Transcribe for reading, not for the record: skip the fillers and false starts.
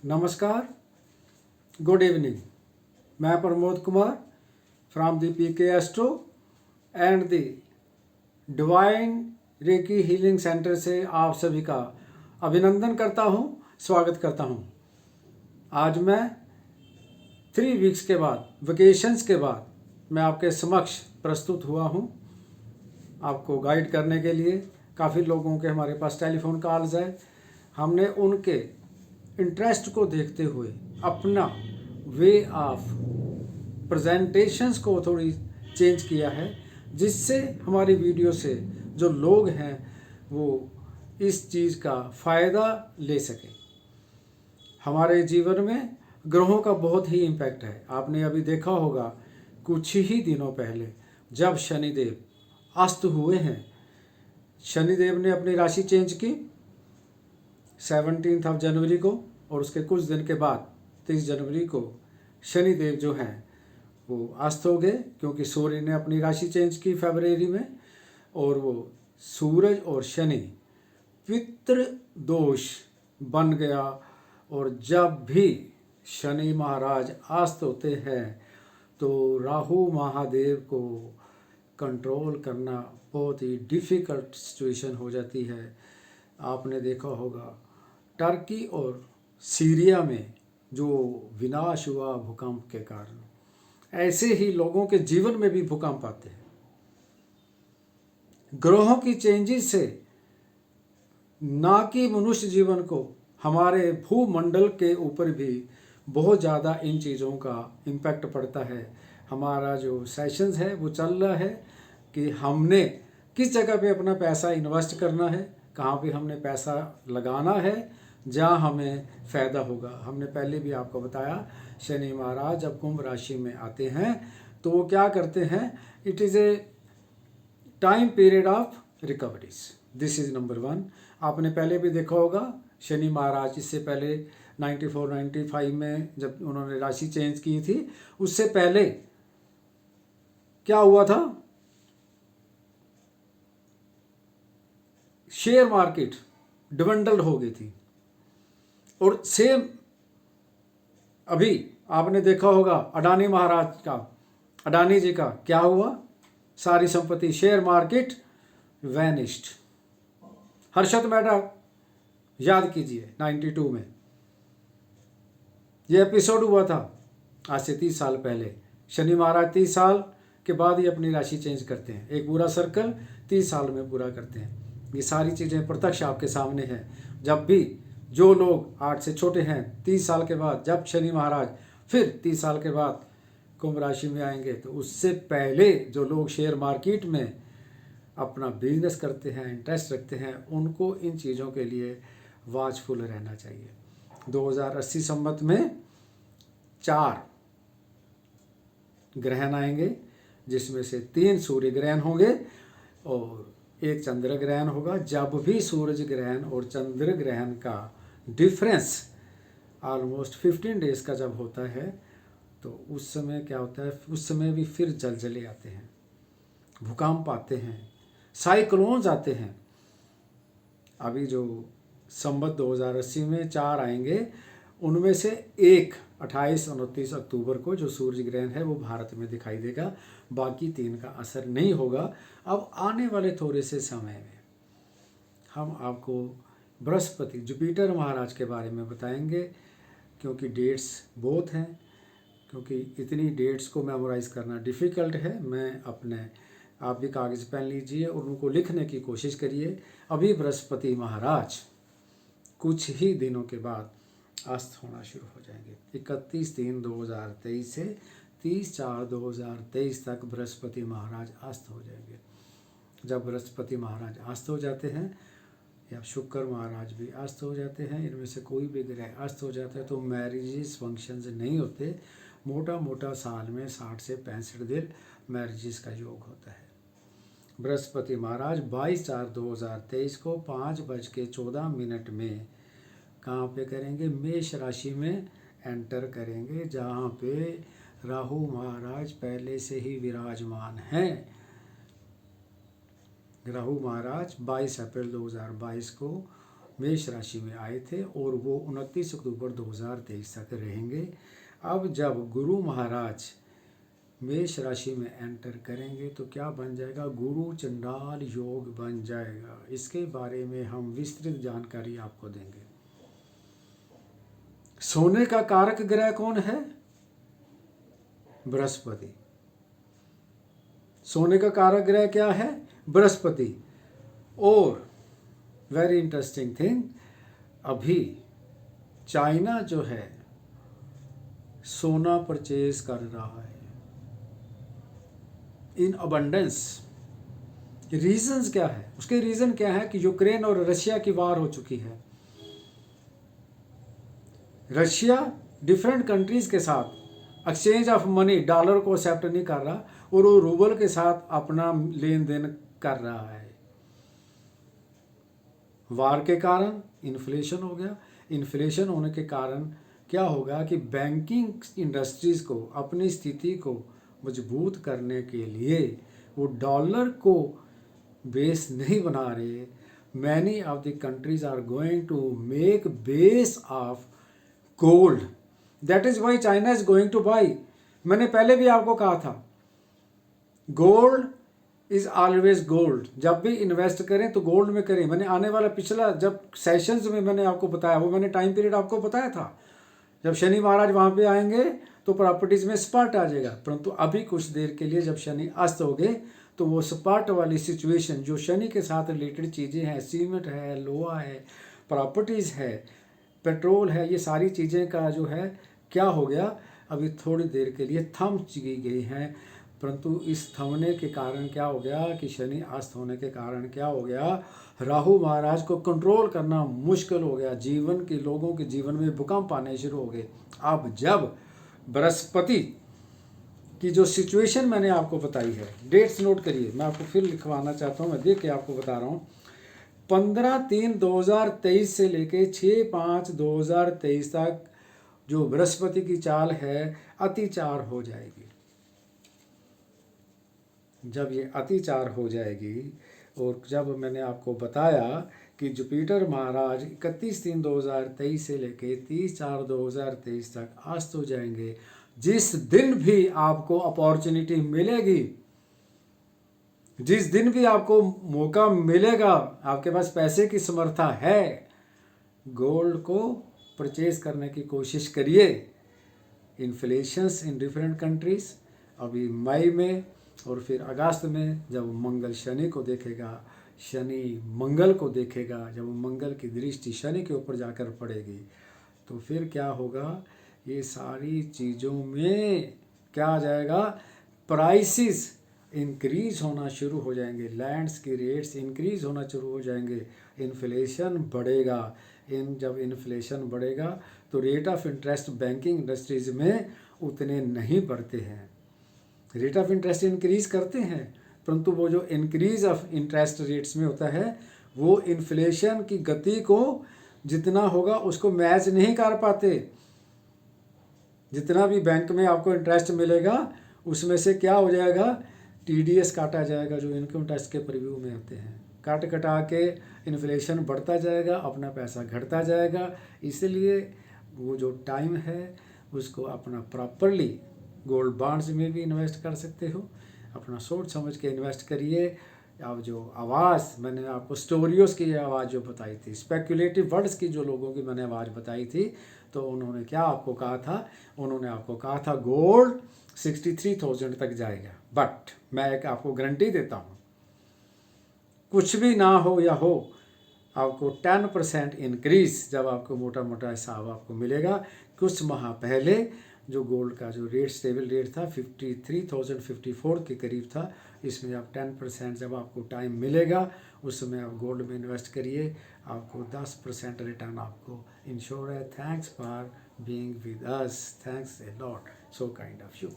नमस्कार, good evening. मैं Pramod Kumar from the PK astro and the divine reiki healing centre से आप सभी का अभिनंदन करता हूं, स्वागत करता हूं। आज मैं 3 वीक्स के बाद, वेकेशंस के बाद मैं आपके समक्ष प्रस्तुत हुआ हूं, आपको गाइड करने के लिए। काफ़ी लोगों के हमारे पास टेलीफोन कॉल्स हैं। हमने उनके इंटरेस्ट को देखते हुए अपना वे ऑफ प्रेजेंटेशंस को थोड़ी चेंज किया है, जिससे हमारी वीडियो से जो लोग हैं वो इस चीज़ का फ़ायदा ले सकें। हमारे जीवन में ग्रहों का बहुत ही इम्पैक्ट है। आपने अभी देखा होगा कुछ ही दिनों पहले जब शनिदेव अस्त हुए हैं, शनिदेव ने अपनी राशि चेंज की 17 जनवरी को, और उसके कुछ दिन के बाद 30 जनवरी को शनिदेव जो हैं वो अस्त हो गए, क्योंकि सूर्य ने अपनी राशि चेंज की फरवरी में, और वो सूरज और शनि पितृ दोष बन गया। और जब भी शनि महाराज अस्त होते हैं तो राहु महादेव को कंट्रोल करना बहुत ही डिफ़िकल्ट सिचुएशन हो जाती है। आपने देखा होगा टर्की और सीरिया में जो विनाश हुआ भूकंप के कारण, ऐसे ही लोगों के जीवन में भी भूकंप आते हैं। ग्रहों की चेंजेस से ना कि मनुष्य जीवन को, हमारे भूमंडल के ऊपर भी बहुत ज़्यादा इन चीज़ों का इम्पैक्ट पड़ता है। हमारा जो सेशंस है वो चल रहा है कि हमने किस जगह पे अपना पैसा इन्वेस्ट करना है, कहाँ पे हमने पैसा लगाना है जहाँ हमें फ़ायदा होगा। हमने पहले भी आपको बताया, शनि महाराज जब कुंभ राशि में आते हैं तो वो क्या करते हैं, it is a time period of recoveries. This is number 1। आपने पहले भी देखा होगा शनि महाराज इससे पहले 94-95 में जब उन्होंने राशि चेंज की थी, उससे पहले क्या हुआ था, शेयर मार्केट डिवेंडल हो गई थी। और सेम अभी आपने देखा होगा अडानी महाराज का, अडानी जी का क्या हुआ, सारी संपत्ति, share market vanished. Harshad Mehta याद कीजिए 92 में ये एपिसोड हुआ था, आज से 30 साल पहले। शनि महाराज 30 साल के बाद ही अपनी राशि चेंज करते हैं, एक पूरा सर्कल 30 साल में पूरा करते हैं। ये सारी चीज़ें प्रत्यक्ष आपके सामने हैं। जब भी जो लोग 8 से छोटे हैं, 30 साल के बाद जब शनि महाराज फिर 30 साल के बाद कुंभ राशि में आएंगे, तो उससे पहले जो लोग शेयर मार्केट में अपना बिजनेस करते हैं, इंटरेस्ट रखते हैं, उनको इन चीज़ों के लिए वॉचफुल रहना चाहिए। 2080 संवत में 4 ग्रहण आएंगे, जिसमें से 3 सूर्य ग्रहण होंगे और 1 चंद्र ग्रहण होगा। जब भी सूरज ग्रहण और चंद्र ग्रहण का डिफरेंस ऑलमोस्ट 15 डेज का जब होता है, तो उस समय क्या होता है, उस समय भी फिर जलजले आते हैं, भूकंप आते हैं, साइक्लोन्स आते हैं। अभी जो संवत 2080 में 4 आएंगे, उनमें से एक 28-29 अक्टूबर को जो सूर्य ग्रहण है वो भारत में दिखाई देगा, बाकी 3 का असर नहीं होगा। अब आने वाले थोड़े से समय में हम आपको बृहस्पति, जुपिटर महाराज के बारे में बताएंगे, क्योंकि डेट्स बहुत हैं, क्योंकि इतनी डेट्स को मेमोराइज़ करना डिफ़िकल्ट है। आप भी कागज़ पेन लीजिए और उनको लिखने की कोशिश करिए। अभी बृहस्पति महाराज कुछ ही दिनों के बाद अस्त होना शुरू हो जाएंगे। 31/3/2023 से 30/4/2023 तक बृहस्पति महाराज अस्त हो जाएंगे। जब बृहस्पति महाराज अस्त हो जाते हैं या शुक्र महाराज भी अस्त हो जाते हैं, इनमें से कोई भी ग्रह अस्त हो जाता है, तो मैरिजेस फंक्शंस नहीं होते। मोटा साल में 60 से 65 दिन मैरिजेस का योग होता है। बृहस्पति महाराज 22/4/2023 को 5:14 में कहाँ पे करेंगे, मेष राशि में एंटर करेंगे, जहाँ पे राहु महाराज पहले से ही विराजमान हैं। राहु महाराज 22 अप्रैल 2022 को मेष राशि में आए थे और वो 29 अक्टूबर 2023 तक रहेंगे। अब जब गुरु महाराज मेष राशि में एंटर करेंगे तो क्या बन जाएगा, गुरु चंडाल योग बन जाएगा। इसके बारे में हम विस्तृत जानकारी आपको देंगे। सोने का कारक ग्रह कौन है, बृहस्पति। सोने का कारक ग्रह क्या है, बृहस्पति। और वेरी इंटरेस्टिंग थिंग, अभी चाइना जो है सोना परचेज कर रहा है इन अबंडेंस। रीजंस क्या है, उसके रीजन क्या है कि यूक्रेन और रशिया की वार हो चुकी है। रशिया डिफरेंट कंट्रीज के साथ एक्सचेंज ऑफ मनी, डॉलर को एक्सेप्ट नहीं कर रहा और वो रूबल के साथ अपना लेन देन कर रहा है। वार के कारण इन्फ्लेशन हो गया। इन्फ्लेशन होने के कारण क्या होगा कि बैंकिंग इंडस्ट्रीज को अपनी स्थिति को मजबूत करने के लिए वो डॉलर को बेस नहीं बना रहे। Many of the countries are going to make base of gold. That is why China is going to buy. मैंने पहले भी आपको कहा था, गोल्ड इज ऑलवेज गोल्ड। जब भी इन्वेस्ट करें तो गोल्ड में करें। मैंने आने वाला पिछला जब सेशंस में मैंने आपको बताया, वो मैंने टाइम पीरियड आपको बताया था, जब शनि महाराज वहाँ पे आएंगे तो प्रॉपर्टीज में स्पार्ट आ जाएगा। परंतु अभी कुछ देर के लिए जब शनि अस्त हो गए तो वो स्पार्ट वाली सिचुएशन जो शनि के साथ रिलेटेड चीज़ें हैं, सीमेंट है, लोहा है, प्रॉपर्टीज़ है, पेट्रोल है, ये सारी चीज़ें का जो है क्या हो गया, अभी थोड़ी देर के लिए थम चुकी गई हैं। परंतु इस थमने के कारण क्या हो गया कि शनि अस्त होने के कारण क्या हो गया, राहु महाराज को कंट्रोल करना मुश्किल हो गया। जीवन के लोगों के जीवन में भूकंप आने शुरू हो गए। अब जब बृहस्पति की जो सिचुएशन मैंने आपको बताई है, डेट्स नोट करिए, मैं आपको फिर लिखवाना चाहता हूँ, मैं देख के आपको बता रहा हूँ। 15/3/2023 से लेके 6/5/2023 तक जो बृहस्पति की चाल है अतिचार हो जाएगी। जब ये अतिचार हो जाएगी और जब मैंने आपको बताया कि जुपिटर महाराज 31/3/2023 से लेके 30/4/2023 तक अस्त हो जाएंगे। जिस दिन भी आपको अपॉर्चुनिटी मिलेगी, जिस दिन भी आपको मौका मिलेगा, आपके पास पैसे की समर्था है, गोल्ड को परचेज करने की कोशिश करिए। इन्फ्लेशंस इन डिफरेंट कंट्रीज अभी मई में और फिर अगस्त में जब मंगल शनि को देखेगा, शनि मंगल को देखेगा, जब मंगल की दृष्टि शनि के ऊपर जाकर पड़ेगी तो फिर क्या होगा, ये सारी चीज़ों में क्या आ जाएगा, प्राइसेस इंक्रीज होना शुरू हो जाएंगे, लैंड्स की रेट्स इंक्रीज होना शुरू हो जाएंगे, इन्फ्लेशन बढ़ेगा। जब इन्फ्लेशन बढ़ेगा तो rate of interest banking industries में उतने नहीं बढ़ते हैं। रेट ऑफ इंटरेस्ट इंक्रीज करते हैं, परंतु वो जो इंक्रीज ऑफ इंटरेस्ट रेट्स में होता है वो इन्फ्लेशन की गति को जितना होगा उसको मैच नहीं कर पाते। जितना भी बैंक में आपको इंटरेस्ट मिलेगा उसमें से क्या हो जाएगा, टीडीएस काटा जाएगा, जो इनकम टैक्स के प्रीव्यू में होते हैं। काट कटा के इन्फ्लेशन बढ़ता जाएगा, अपना पैसा घटता जाएगा। इसलिए वो जो टाइम है उसको अपना प्रॉपरली गोल्ड बॉन्ड्स में भी इन्वेस्ट कर सकते हो, अपना सोच समझ के इन्वेस्ट करिए। अब जो आवाज़ मैंने आपको स्टोरियोज़ की आवाज़ जो बताई थी, स्पेकुलेटिव वर्ड्स की जो लोगों की मैंने आवाज़ बताई थी, तो उन्होंने क्या आपको कहा था, उन्होंने आपको कहा था गोल्ड 63,000 तक जाएगा। बट मैं एक आपको गारंटी देता हूँ, कुछ भी ना हो या हो, आपको 10% इंक्रीज जब आपको मोटा मोटा हिसाब आपको मिलेगा। कुछ माह पहले जो गोल्ड का जो रेट स्टेबल रेट था 53,054 के करीब था, इसमें आप 10% जब आपको टाइम मिलेगा उस समय आप गोल्ड में इन्वेस्ट करिए, आपको 10% रिटर्न आपको इंश्योर है। Thanks for being with us, thanks a lot, so kind of you.